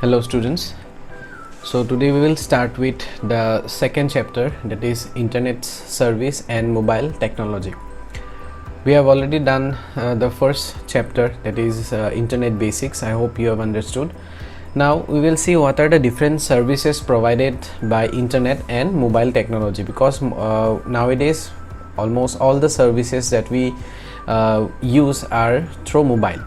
Hello students. So today we will start with the second chapter, that is Internet Service and Mobile Technology. We have already done the first chapter, that is Internet Basics. I hope you have understood. Now we will see what are the different services provided by Internet and mobile technology, because nowadays almost all the services that we use are through mobile.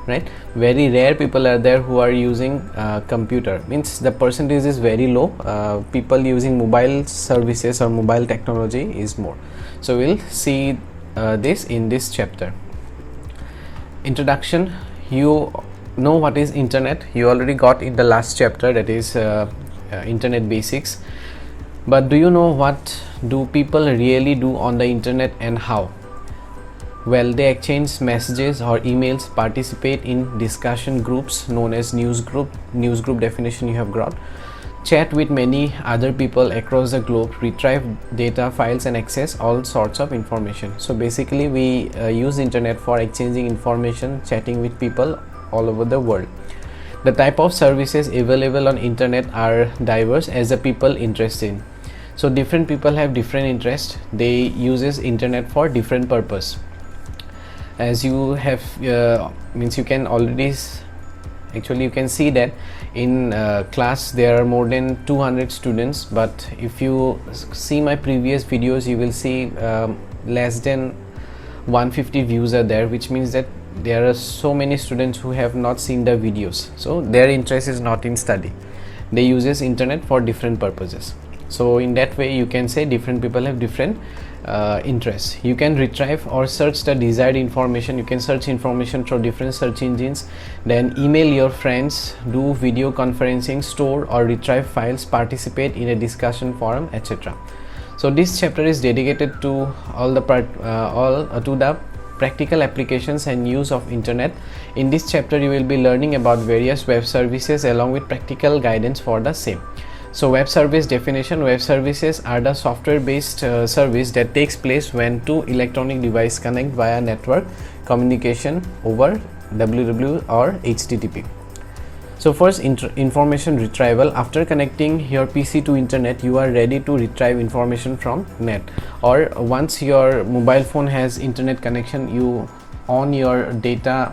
Right, very rare people are there who are using computer, means the percentage is very low. People using mobile services or mobile technology is more. So we'll see this in this chapter. Introduction. You know what is internet, you already got in the last chapter, that is Internet Basics. But do you know what do people really do on the internet and how? Well, they exchange messages or emails, participate in discussion groups known as news group definition you have got, chat with many other people across the globe, retrieve data files and access all sorts of information. So basically we use internet for exchanging information, chatting with people all over the world. The type of services available on internet are diverse as the people interested in. So different people have different interests, they uses internet for different purpose. As you have means you can already actually you can see that in class there are more than 200 students, but if you see my previous videos you will see less than 150 views are there, which means that there are so many students who have not seen the videos, so their interest is not in study, they uses internet for different purposes. So in that way you can say different people have different interests. You can retrieve or search the desired information, you can search information through different search engines, then email your friends, do video conferencing, store or retrieve files, participate in a discussion forum, etc. So this chapter is dedicated to all the practical applications and use of internet. In this chapter you will be learning about various web services along with practical guidance for the same. So web service definition. Web services are the software based service that takes place when two electronic devices connect via network communication over www or HTTP. So first, information retrieval. After connecting your PC to internet, you are ready to retrieve information from net, or once your mobile phone has internet connection, you on your data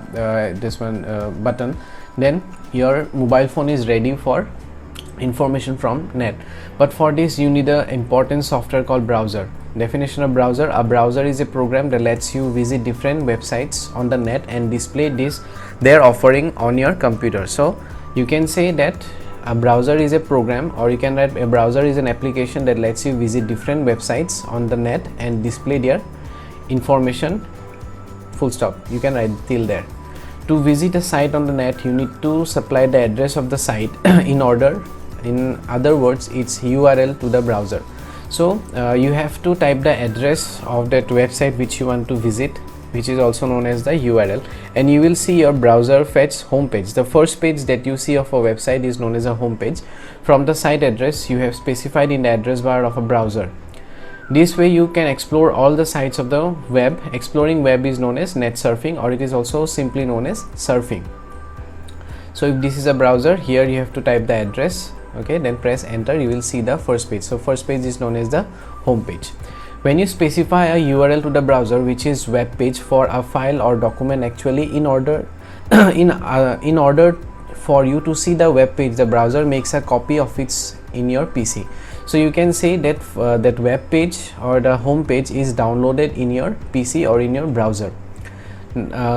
button, then your mobile phone is ready for information from net. But for this you need a important software called browser. Definition of browser. A browser is a program that lets you visit different websites on the net and display their offering on your computer. So you can say that a browser is a program, or you can write a browser is an application that lets you visit different websites on the net and display their information, full stop. You can write till there. To visit a site on the net you need to supply the address of the site in other words it's URL to the browser. So you have to type the address of that website which you want to visit, which is also known as the URL, and you will see your browser fetch homepage. The first page that you see of a website is known as a homepage. From the site address you have specified in the address bar of a browser. This way you can explore all the sites of the web. Exploring web is known as net surfing, or it is also simply known as surfing. So if this is a browser, here you have to type the address, okay, then press enter, you will see the first page. So first page is known as the home page. When you specify a URL to the browser, which is web page for a file or document, actually in order in order for you to see the web page, the browser makes a copy of it in your PC. So you can say that that web page or the home page is downloaded in your PC or in your browser.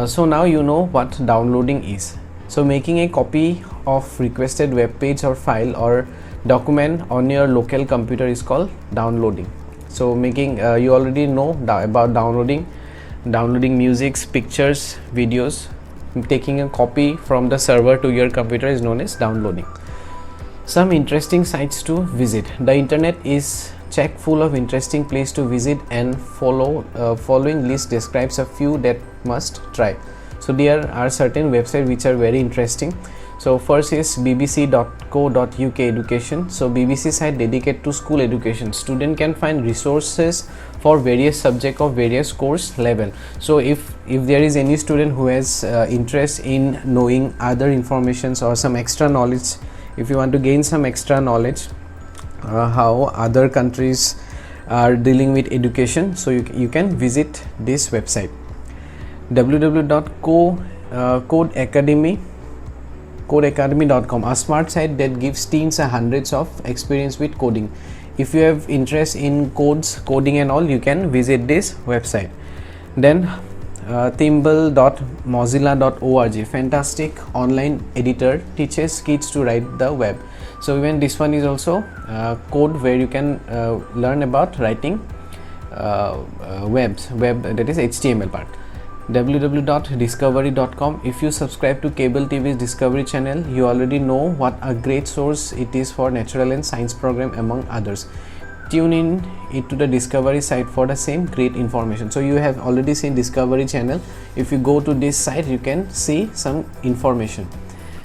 So now you know what downloading is. So making a copy of requested web page or file or document on your local computer is called downloading. So making you already know about downloading music, pictures, videos. Taking a copy from the server to your computer is known as downloading. Some interesting sites to visit. The internet is chock full of interesting places to visit, and following list describes a few that must try. So there are certain websites which are very interesting. So first is bbc.co.uk education. So BBC site dedicated to school education. Student can find resources for various subject of various course level. So if there is any student who has interest in knowing other informations or some extra knowledge, if you want to gain some extra knowledge how other countries are dealing with education, so you can visit this website www.codeacademy.com, a smart site that gives teens hundreds of experience with coding. If you have interest in coding and all, you can visit this website. Then thimble.mozilla.org, fantastic online editor, teaches kids to write the web. So even this one is also code where you can learn about writing web that is HTML part. www.discovery.com, if you subscribe to cable TV's Discovery channel, you already know what a great source it is for natural and science program among others. Tune in to the Discovery site for the same great information. So you have already seen Discovery channel. If you go to this site, you can see some information.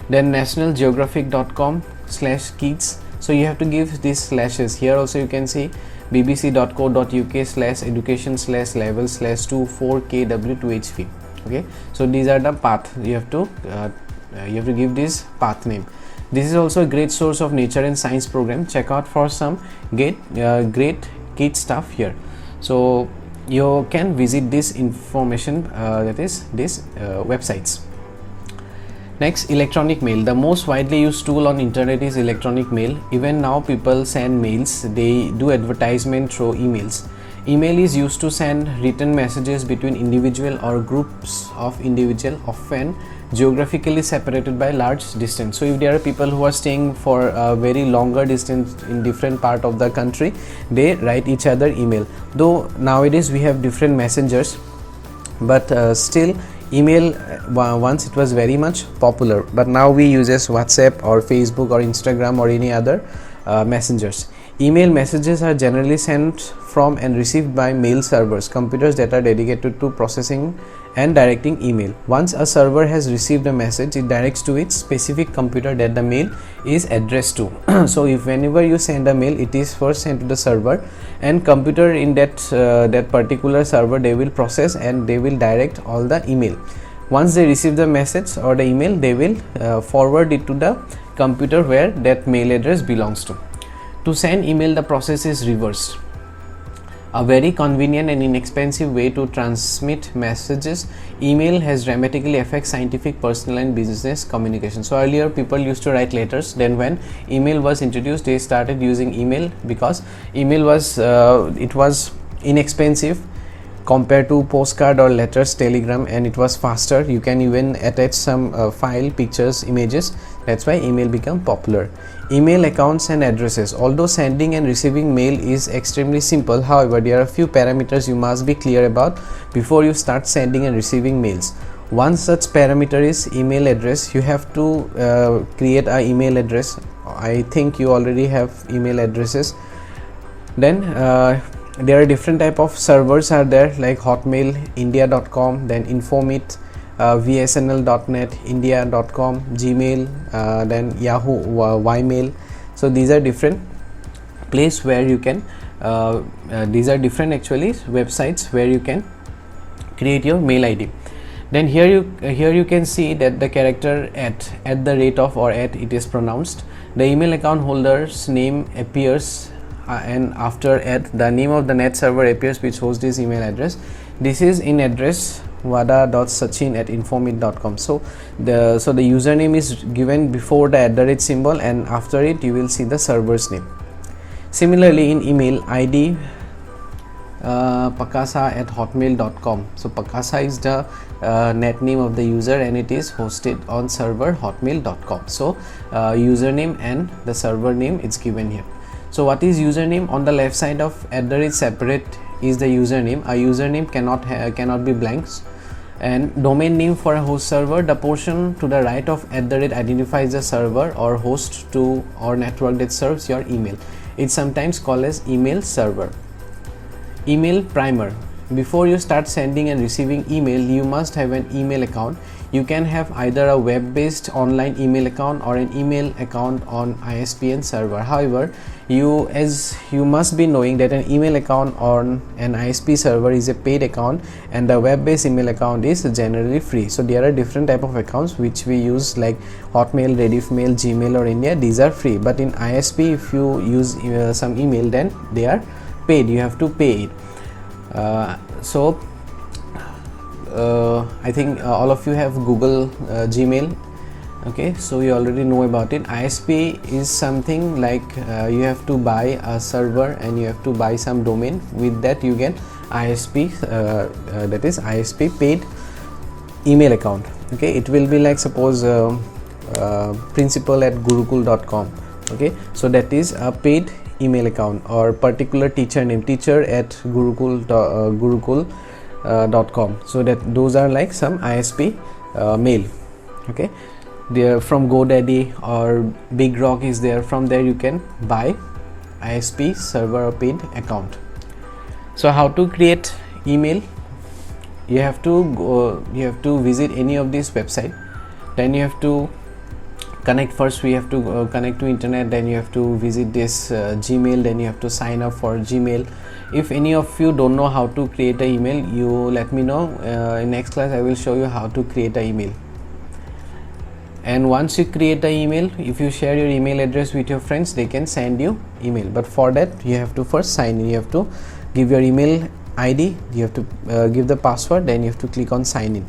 Then nationalgeographic.com/kids, so you have to give these slashes. Here also you can see bbc.co.uk/education/level/24kw2hv. okay, so these are the path you have to give this path name. This is also a great source of nature and science program. Check out for some great kid stuff here. So you can visit this information, that is this websites. Next, electronic mail. The most widely used tool on internet is electronic mail. Even now people send mails, they do advertisement through emails. Email is used to send written messages between individual or groups of individual, often geographically separated by large distance. So if there are people who are staying for a very longer distance in different part of the country, they write each other email. Though nowadays we have different messengers, but still email once it was very much popular, but now we uses WhatsApp or Facebook or Instagram or any other messengers. Email messages are generally sent from and received by mail servers, computers that are dedicated to processing and directing email. Once a server has received a message, it directs to its specific computer that the mail is addressed to. So if whenever you send a mail, it is first sent to the server, and computer in that particular server, they will process and they will direct all the email. Once they receive the message or the email, they will forward it to the computer where that mail address belongs to. To send email, the process is reversed. A very convenient and inexpensive way to transmit messages, email has dramatically affected scientific, personal and business communication. So earlier people used to write letters, then when email was introduced, they started using email because email was it was inexpensive compared to postcard or letters, telegram, and it was faster. You can even attach some file, pictures, images. That's why email became popular. Email accounts and addresses. Although sending and receiving mail is extremely simple, however, there are a few parameters you must be clear about before you start sending and receiving mails. One such parameter is email address. You have to create an email address. I think you already have email addresses. Then there are different type of servers are there, like Hotmail, India.com, then Infomit, vsnl.net, India.com, Gmail, then Yahoo, Ymail. So these are different place where you can these are different actually websites where you can create your mail ID. Then here you can see that the character at the rate of or at it is pronounced. The email account holder's name appears and after at the name of the net server appears which hosts this email address. This is in address wada.sachin@infomit.com. So the username is given before the @ symbol, and after it you will see the server's name. Similarly in email ID pakasa@hotmail.com. So pakasa is the net name of the user and it is hosted on server hotmail.com. So username and the server name is given here. So what is username? On the left side of @ separate is the username. A username cannot be blanks. And domain name for a host server, the portion to the right of @ identifies the server or host to or network that serves your email. It's sometimes called as email server. Email primer. Before you start sending and receiving email, you must have an email account. you can have either a web-based online email account or an email account on ISPN server. However, you must be knowing that an email account on an ISP server is a paid account and the web-based email account is generally free. So there are different type of accounts which we use, like Hotmail, Rediffmail, Gmail or India. These are free, but in ISP if you use some email, then they are paid. You have to pay it. I think all of you have Google Gmail. Okay, so you already know about it. ISP is something like you have to buy a server and you have to buy some domain. With that you get ISP, that is ISP paid email account. Okay, it will be like, suppose principal@gurukul.com. okay, so that is a paid email account, or particular teacher name, teacher@gurukul.com. so that those are like some ISP mail. Okay, there from GoDaddy or Big Rock is there. From there you can buy ISP server or paid account. So how to create email? You have to visit any of these website, then you have to connect. First we have to connect to internet, then you have to visit this Gmail, then you have to sign up for Gmail. If any of you don't know how to create an email, you let me know. In next class I will show you how to create an email. And once you create an email, if you share your email address with your friends, they can send you email. But for that you have to first sign in. You have to give your email ID, you have to give the password, then you have to click on sign in.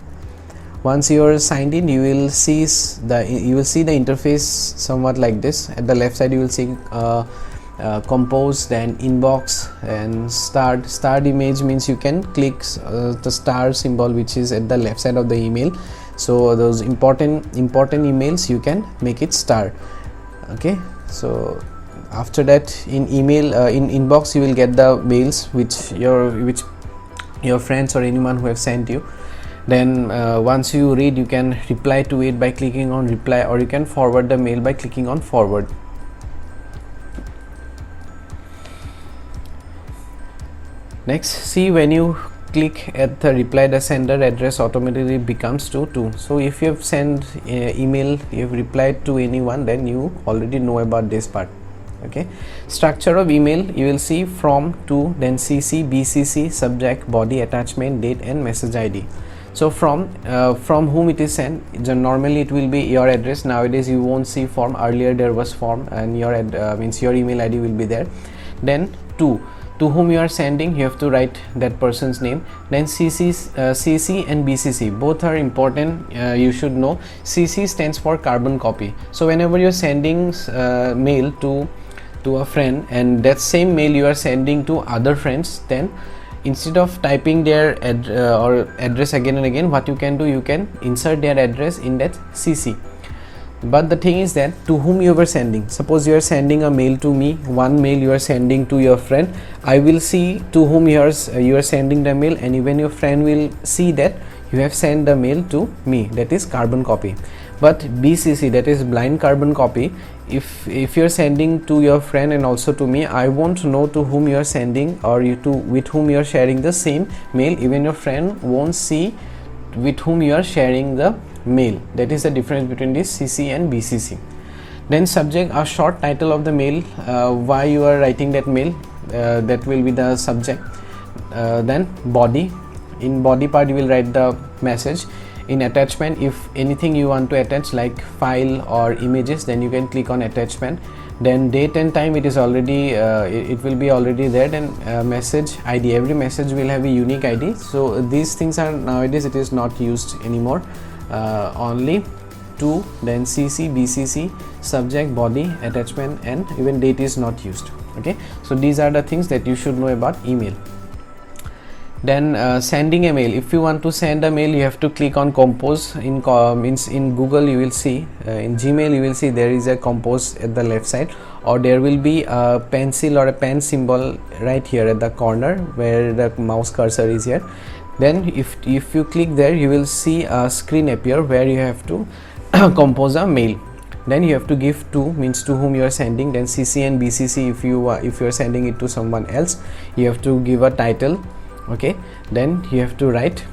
Once you are signed in, you will see the interface somewhat like this. At the left side you will see compose, then inbox, and starred image means you can click the star symbol which is at the left side of the email. So those important emails you can make it star. Okay, so after that in email in inbox you will get the mails which your friends or anyone who have sent you. Then once you read, you can reply to it by clicking on reply, or you can forward the mail by clicking on forward. Next, see, when you click at the reply, the sender address automatically becomes to 2. So if you have sent email, you have replied to anyone, then you already know about this part. Okay, structure of email, you will see from, to, then CC, BCC, subject, body, attachment, date and message ID. So from whom it is sent, normally it will be your address. Nowadays you won't see form, earlier there was form, and your means your email ID will be there. Then to whom you are sending, you have to write that person's name. Then CC and BCC, both are important. You should know. CC stands for carbon copy. So whenever you're sending mail to a friend, and that same mail you are sending to other friends, then instead of typing their address again and again, what you can do, you can insert their address in that CC. But the thing is that to whom you were sending, suppose you are sending a mail to me, one mail you are sending to your friend, I will see to whom you are sending the mail, and even your friend will see that you have sent the mail to me, that is carbon copy. But BCC, that is blind carbon copy, if you are sending to your friend and also to me, I won't know to whom you are sending, or with whom you are sharing the same mail. Even your friend won't see with whom you are sharing the mail. That is the difference between this CC and BCC. Then subject, a short title of the mail, why you are writing that mail, that will be the subject. Then body, in body part you will write the message. In attachment, if anything you want to attach like file or images, then you can click on attachment. Then date and time, it is already it will be already there. Then message ID, every message will have a unique ID. So these things are nowadays it is not used anymore. Only to, then CC, BCC, subject, body, attachment, and even date is not used. Okay, so these are the things that you should know about email. Then sending a mail, if you want to send a mail, you have to click on compose. In Google you will see, in Gmail you will see there is a compose at the left side, or there will be a pencil or a pen symbol right here at the corner where the mouse cursor is here. Then if you click there, you will see a screen appear where you have to compose a mail. Then you have to give to, means to whom you are sending. Then CC and BCC, if you are sending it to someone else, you have to give a title. Okay, then you have to write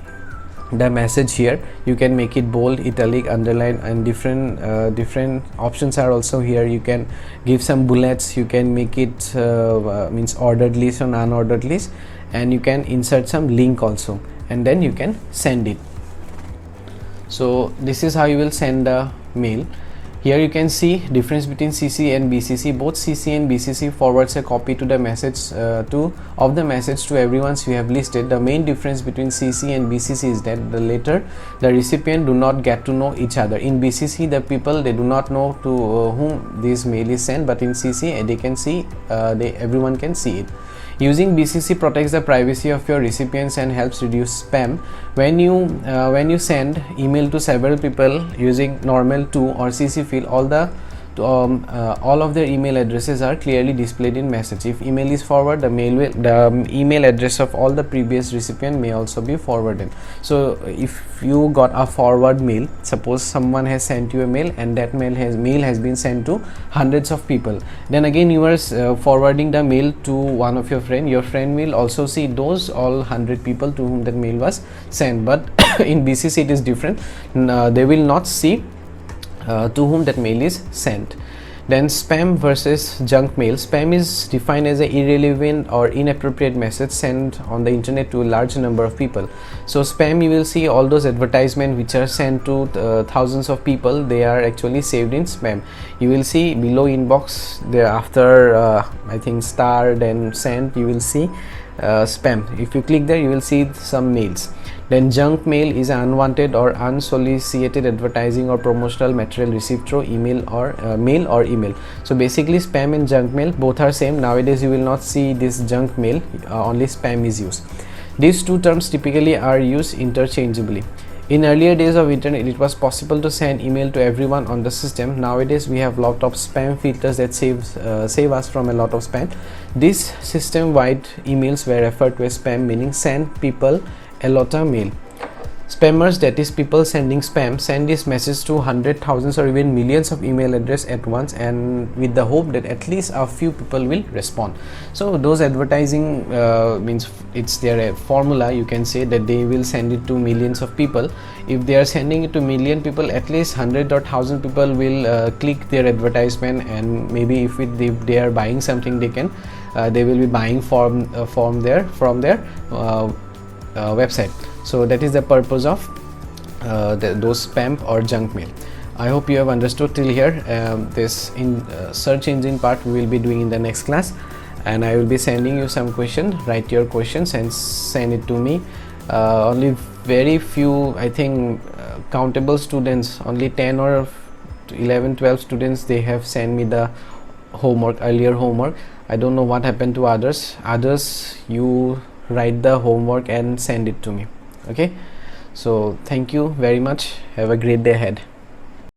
the message here. You can make it bold, italic, underline, and different options are also here. You can give some bullets, you can make it means ordered list or unordered list, and you can insert some link also, and then you can send it. So this is how you will send the mail. Here you can see difference between CC and BCC. Both CC and BCC forwards a copy to the message of the message to everyone you have listed. The main difference between CC and BCC is that the later the recipient do not get to know each other. In BCC, the people, they do not know to whom this mail is sent, but in CC they can see, everyone can see it. Using BCC protects the privacy of your recipients and helps reduce spam. When you send email to several people using normal to or CC field, all of their email addresses are clearly displayed in message. If email is forwarded, the email address of all the previous recipient may also be forwarded. So if you got a forward mail, suppose someone has sent you a mail and that mail has been sent to hundreds of people, then again you are forwarding the mail to one of your friend. Your friend will also see those all 100 people to whom that mail was sent, but in BCC it is different. They will not see to whom that mail is sent. Then spam versus junk mail. Spam is defined as an irrelevant or inappropriate message sent on the internet to a large number of people. So spam, you will see all those advertisements which are sent to thousands of people, they are actually saved in spam. You will see below inbox there, after I think star then sent, you will see spam. If you click there, you will see some mails. Then junk mail is unwanted or unsolicited advertising or promotional material received through email or mail or email. So basically spam and junk mail both are same. Nowadays you will not see this junk mail, only spam is used. These two terms typically are used interchangeably. In earlier days of internet, it was possible to send email to everyone on the system. Nowadays we have lot of spam filters that save us from a lot of spam. This system-wide emails were referred to as spam, meaning send people a lot of mail. Spammers, that is people sending spam, send this message to hundreds, thousands or even millions of email address at once, and with the hope that at least a few people will respond. So those advertising means it's their formula, you can say, that they will send it to millions of people. If they are sending it to million people, at least 100 or 1000 people will click their advertisement, and maybe if they are buying something, they will be buying from their website. So that is the purpose of those spam or junk mail. I hope you have understood till here. This search engine part we will be doing in the next class, and I will be sending you some questions. Write your questions and send it to me. Only very few, I think, countable students, only 10 or 11, 12 students, they have sent me the earlier homework. I don't know what happened to others. You write the homework and send it to me. Okay, so thank you very much. Have a great day ahead.